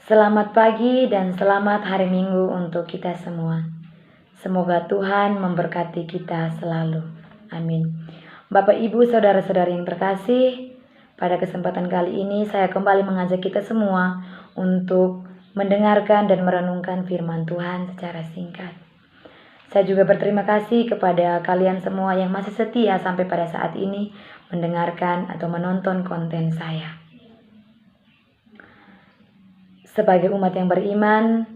Selamat pagi dan selamat hari Minggu untuk kita semua. Semoga Tuhan memberkati kita selalu. Amin. Bapak, Ibu, saudara-saudari yang terkasih, pada kesempatan kali ini saya kembali mengajak kita semua untuk mendengarkan dan merenungkan firman Tuhan secara singkat. Saya juga berterima kasih kepada kalian semua yang masih setia sampai pada saat ini mendengarkan atau menonton konten saya. Sebagai umat yang beriman,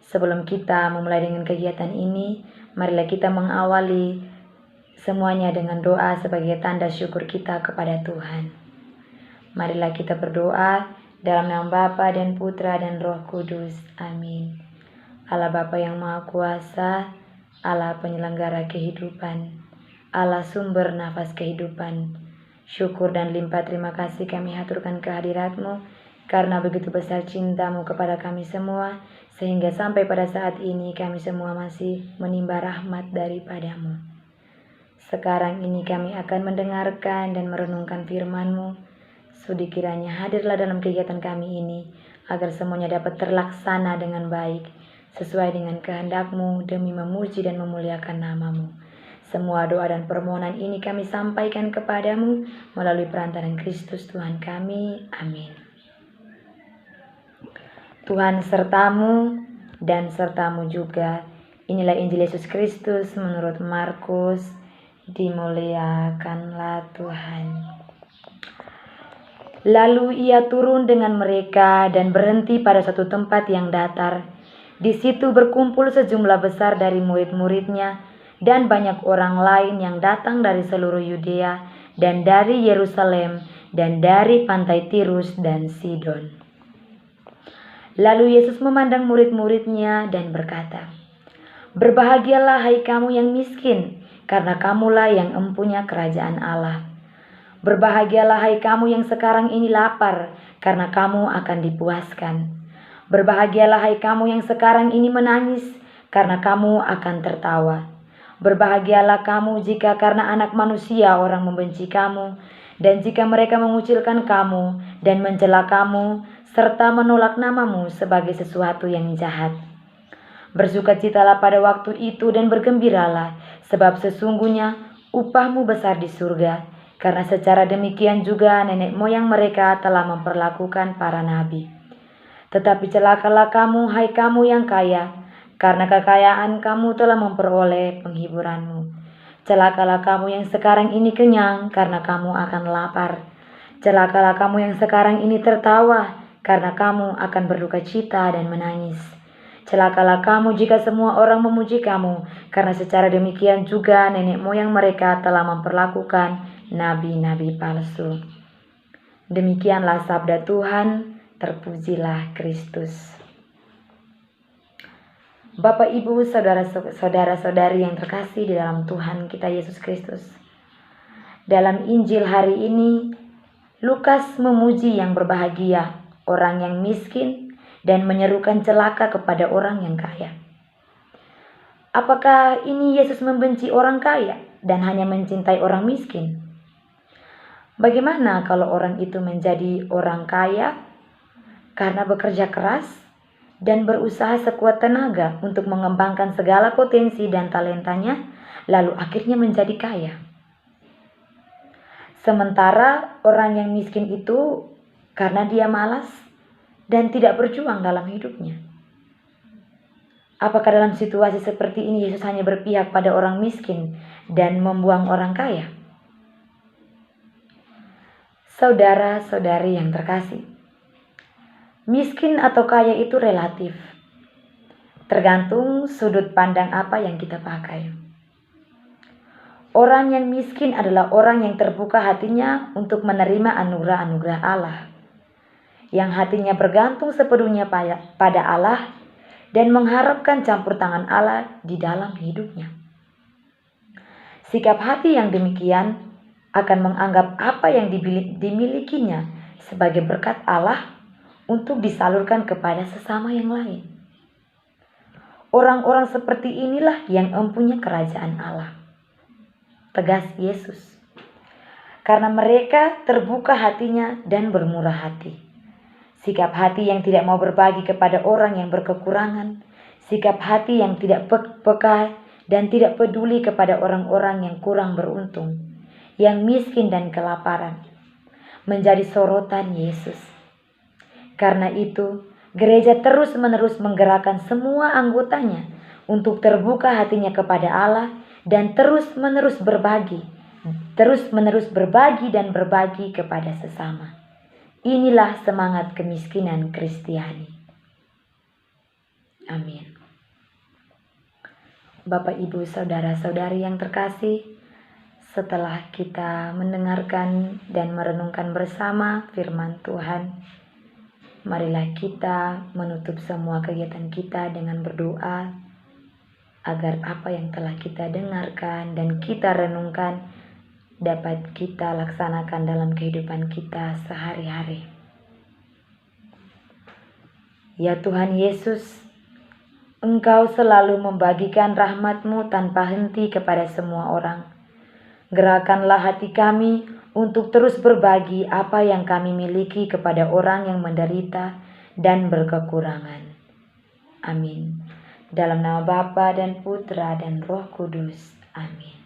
sebelum kita memulai dengan kegiatan ini, marilah kita mengawali semuanya dengan doa sebagai tanda syukur kita kepada Tuhan. Marilah kita berdoa dalam nama Bapa dan Putra dan Roh Kudus. Amin. Allah Bapa yang Maha Kuasa, Allah penyelenggara kehidupan, Allah sumber nafas kehidupan, syukur dan limpah terima kasih kami haturkan kehadirat-Mu, karena begitu besar cinta-Mu kepada kami semua, sehingga sampai pada saat ini kami semua masih menimba rahmat daripada-Mu. Sekarang ini kami akan mendengarkan dan merenungkan firman-Mu. Sudi kiranya hadirlah dalam kegiatan kami ini, agar semuanya dapat terlaksana dengan baik, sesuai dengan kehendak-Mu demi memuji dan memuliakan nama-Mu. Semua doa dan permohonan ini kami sampaikan kepada-Mu melalui perantaran Kristus Tuhan kami. Amin. Tuhan sertamu dan sertamu juga. Inilah Injil Yesus Kristus menurut Markus. Dimuliakanlah Tuhan. Lalu ia turun dengan mereka dan berhenti pada suatu tempat yang datar. Di situ berkumpul sejumlah besar dari murid-muridnya dan banyak orang lain yang datang dari seluruh Yudea dan dari Yerusalem dan dari pantai Tirus dan Sidon. Lalu Yesus memandang murid-muridnya dan berkata, "Berbahagialah hai kamu yang miskin, karena kamulah yang empunya kerajaan Allah. Berbahagialah hai kamu yang sekarang ini lapar, karena kamu akan dipuaskan. Berbahagialah hai kamu yang sekarang ini menangis, karena kamu akan tertawa. Berbahagialah kamu jika karena Anak Manusia orang membenci kamu, dan jika mereka mengucilkan kamu dan mencela kamu, serta menolak namamu sebagai sesuatu yang jahat. Bersukacitalah pada waktu itu dan bergembiralah, sebab sesungguhnya upahmu besar di surga, karena secara demikian juga nenek moyang mereka telah memperlakukan para nabi. Tetapi celakalah kamu, hai kamu yang kaya, karena kekayaan kamu telah memperoleh penghiburanmu. Celakalah kamu yang sekarang ini kenyang, karena kamu akan lapar. Celakalah kamu yang sekarang ini tertawa, karena kamu akan berduka cita dan menangis. Celakalah kamu jika semua orang memuji kamu, karena secara demikian juga nenek moyang mereka telah memperlakukan nabi-nabi palsu." Demikianlah sabda Tuhan, terpujilah Kristus. Bapak, Ibu, saudara-saudari yang terkasih di dalam Tuhan kita Yesus Kristus. Dalam Injil hari ini, Lukas memuji yang berbahagia orang yang miskin dan menyerukan celaka kepada orang yang kaya. Apakah ini Yesus membenci orang kaya dan hanya mencintai orang miskin? Bagaimana kalau orang itu menjadi orang kaya karena bekerja keras dan berusaha sekuat tenaga untuk mengembangkan segala potensi dan talentanya, lalu akhirnya menjadi kaya? Sementara orang yang miskin itu karena dia malas dan tidak berjuang dalam hidupnya. Apakah dalam situasi seperti ini Yesus hanya berpihak pada orang miskin dan membuang orang kaya? Saudara-saudari yang terkasih, miskin atau kaya itu relatif, tergantung sudut pandang apa yang kita pakai. Orang yang miskin adalah orang yang terbuka hatinya untuk menerima anugerah-anugerah Allah, yang hatinya bergantung sepenuhnya pada Allah dan mengharapkan campur tangan Allah di dalam hidupnya. Sikap hati yang demikian akan menganggap apa yang dimilikinya sebagai berkat Allah untuk disalurkan kepada sesama yang lain. Orang-orang seperti inilah yang empunya kerajaan Allah, tegas Yesus, karena mereka terbuka hatinya dan bermurah hati. sikap hati yang tidak mau berbagi kepada orang yang berkekurangan, sikap hati yang tidak peka dan tidak peduli kepada orang-orang yang kurang beruntung, yang miskin dan kelaparan, menjadi sorotan Yesus. Karena itu, gereja terus-menerus menggerakkan semua anggotanya untuk terbuka hatinya kepada Allah dan terus-menerus berbagi dan berbagi kepada sesama. Inilah semangat kemiskinan Kristiani. Amin. Bapak, Ibu, saudara-saudari yang terkasih, setelah kita mendengarkan dan merenungkan bersama firman Tuhan, marilah kita menutup semua kegiatan kita dengan berdoa agar apa yang telah kita dengarkan dan kita renungkan dapat kita laksanakan dalam kehidupan kita sehari-hari. Ya Tuhan Yesus, Engkau selalu membagikan rahmat-Mu tanpa henti kepada semua orang. Gerakanlah hati kami untuk terus berbagi apa yang kami miliki kepada orang yang menderita dan berkekurangan. Amin. Dalam nama Bapa dan Putra dan Roh Kudus. Amin.